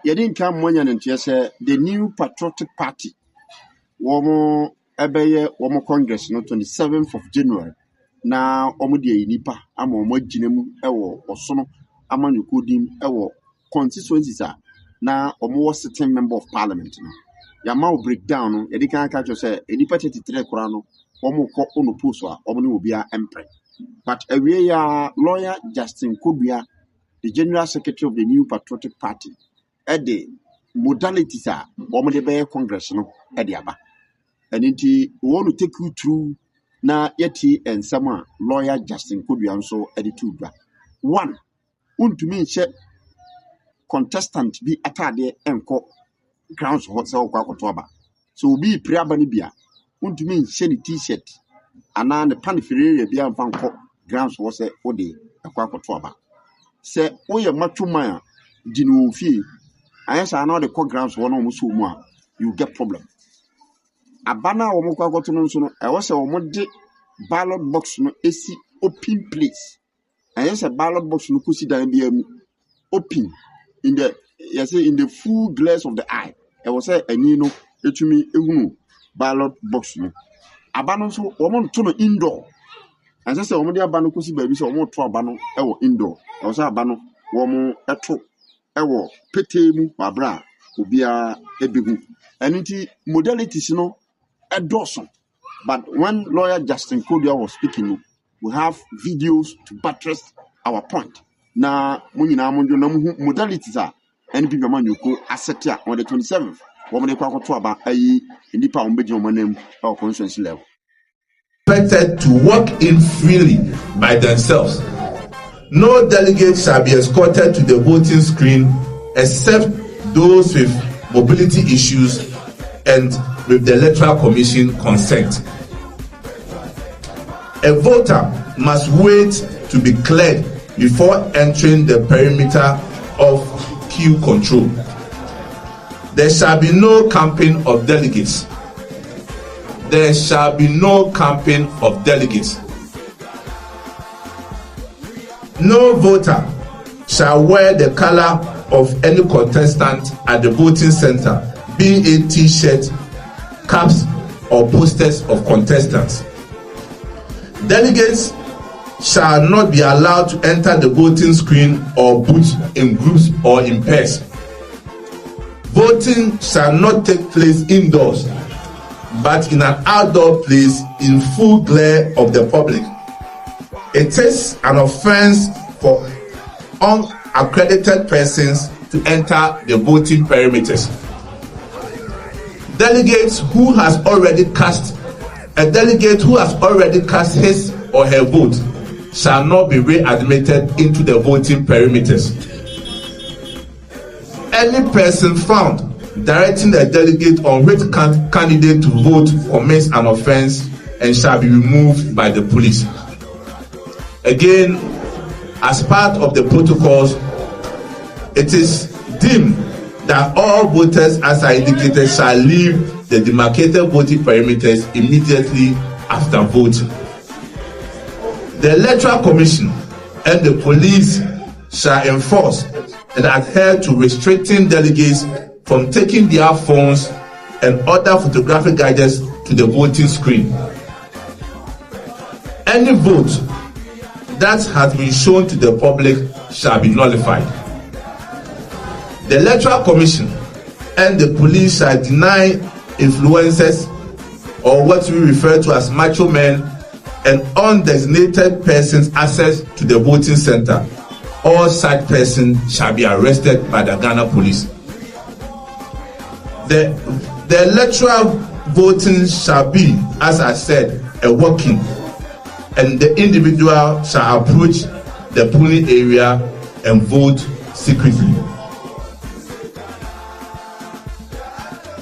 you didn't come when you say the new Patriotic Party. Womo ebeye womo Congress no 27th of January. Na omo de nipa ama omo ginemu ewo osono ama nyukodim ewo constituencies a na omo was sitting member of parliament no. Ya ma breakdown no e di kan ka cho say nipa 33 kora no omo ko ono post a omo ne obi a empre. But awie ya lawyer Justin Kodua, the general secretary of the new Patriotic Party, the modalities are omo de be Congress no e di aba. And we want to take you through na yeti and some lawyer Justin Kodua so edited. One, untumi nche contestant be atade enko grounds hot so kwa kotoba. So be priaba ni bia. Untumi nche ni t-shirt ana ne panifere bia mfa nko grounds wo se ode akwa kotoba. Se oye macho man di no fie ayesa na the grounds wo no mo so mu a you get problem. Abana womo kwa goto no nso no e wo se womo de ballot box no esi open place. And yes, a ballot box no kusi dan bia mu open in the full glass of the eye. E wo se ani no etumi ehunu ballot box no. Abano nso womo to no indoor. And say womo de abano kusi ba bi se womo to abano e wo indoor. E wo se abano womo eto e wo petemu babra obia ebegu. Aniti modalities no Dawson. But when lawyer Justin Kodua was speaking, we have videos to buttress our point. Na munina munjo na modalities are NPP Primaries asset on the 27th. Woman de kwako to aba ayi ndipa ombeji omanem our constituency level. Expected to walk in freely by themselves. No delegate shall be escorted to the voting screen except those with mobility issues and with the Electoral Commission consent. A voter must wait to be cleared before entering the perimeter of queue control. There shall be no camping of delegates. There shall be no camping of delegates. No voter shall wear the color of any contestant at the voting center, being a t-shirt, caps or posters of contestants. Delegates shall not be allowed to enter the voting screen or booth in groups or in pairs. Voting shall not take place indoors, but in an outdoor place in full glare of the public. It is an offense for unaccredited persons to enter the voting perimeters. A delegate who has already cast his or her vote shall not be readmitted into the voting perimeters. Any person found directing a delegate on which candidate to vote commits an offense and shall be removed by the police. Again, as part of the protocols, it is deemed that all voters, as I indicated, shall leave the demarcated voting perimeters immediately after voting. The Electoral Commission and the police shall enforce and adhere to restricting delegates from taking their phones and other photographic gadgets to the voting screen. Any vote that has been shown to the public shall be nullified. The Electoral Commission and the police shall deny influencers, or what we refer to as macho men, and undesignated persons access to the voting center. All such persons shall be arrested by the Ghana police. The electoral voting shall be, as I said, a walk-in, and the individual shall approach the polling area and vote secretly.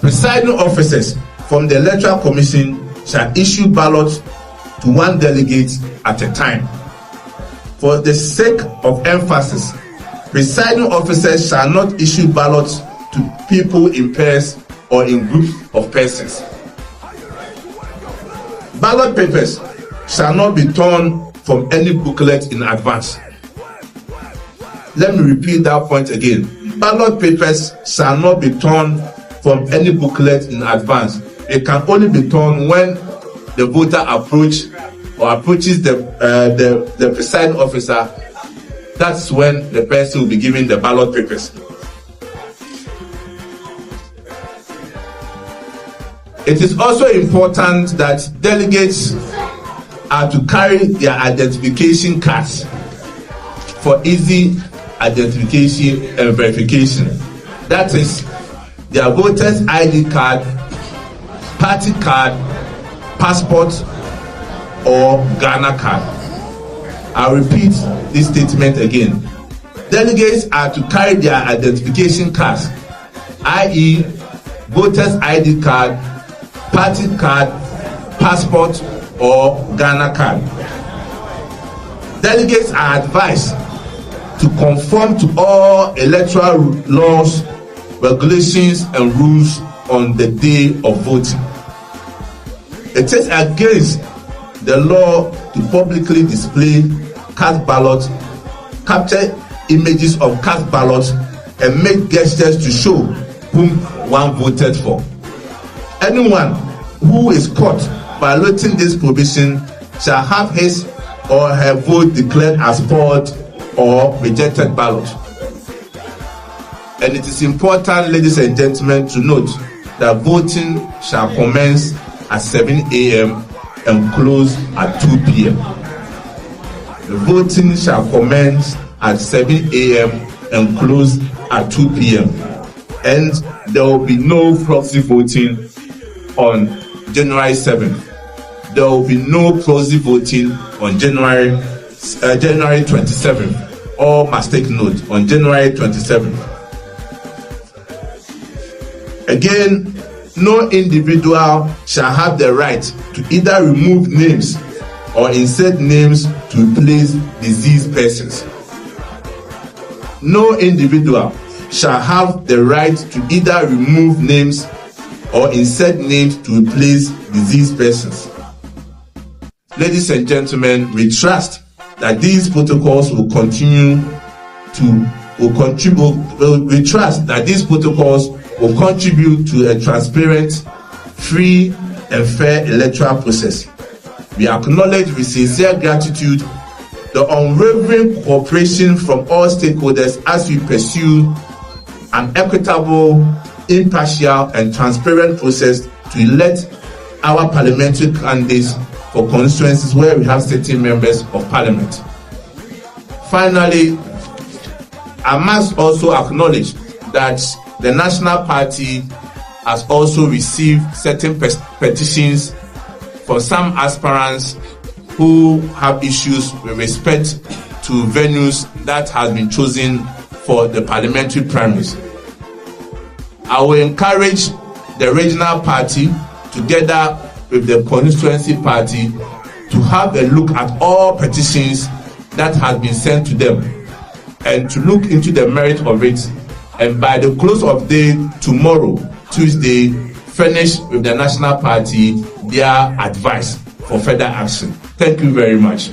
Presiding officers from the Electoral Commission shall issue ballots to one delegate at a time. For the sake of emphasis, presiding officers shall not issue ballots to people in pairs or in groups of persons. Ballot papers shall not be torn from any booklet in advance. Let me repeat that point again. ballot papers shall not be torn from any booklet in advance. It can only be torn when the voter approaches the presiding officer. That's when the person will be given the ballot papers. It is also important that delegates are to carry their identification cards for easy identification and verification. That is their voter's ID card, party card, passport, or Ghana card. I'll repeat this statement again. Delegates are to carry their identification cards, i.e., voter's ID card, party card, passport, or Ghana card. Delegates are advised to conform to all electoral laws, regulations, and rules on the day of voting. It is against the law to publicly display cast ballots, capture images of cast ballots, and make gestures to show whom one voted for. Anyone who is caught violating this provision shall have his or her vote declared as spoiled or rejected ballot. And it is important, ladies and gentlemen, to note that voting shall commence at 7 a.m. and close at 2 p.m. The voting shall commence at 7 a.m. and close at 2 p.m. And there will be no proxy voting on January 7th. There will be no proxy voting on January 27th. All must take note, on January 27th. Again, no individual shall have the right to either remove names or insert names to replace deceased persons. No individual shall have the right to either remove names or insert names to replace deceased persons. Ladies and gentlemen, we trust that these protocols will contribute to a transparent, free, and fair electoral process. We acknowledge with sincere gratitude the unwavering cooperation from all stakeholders as we pursue an equitable, impartial, and transparent process to elect our parliamentary candidates for constituencies where we have certain members of parliament. Finally, I must also acknowledge that the National Party has also received certain petitions from some aspirants who have issues with respect to venues that has been chosen for the parliamentary primaries. I will encourage the regional party together with the constituency party to have a look at all petitions that have been sent to them and to look into the merit of it, and by the close of day tomorrow, Tuesday, furnish with the National Party their advice for further action. Thank you very much.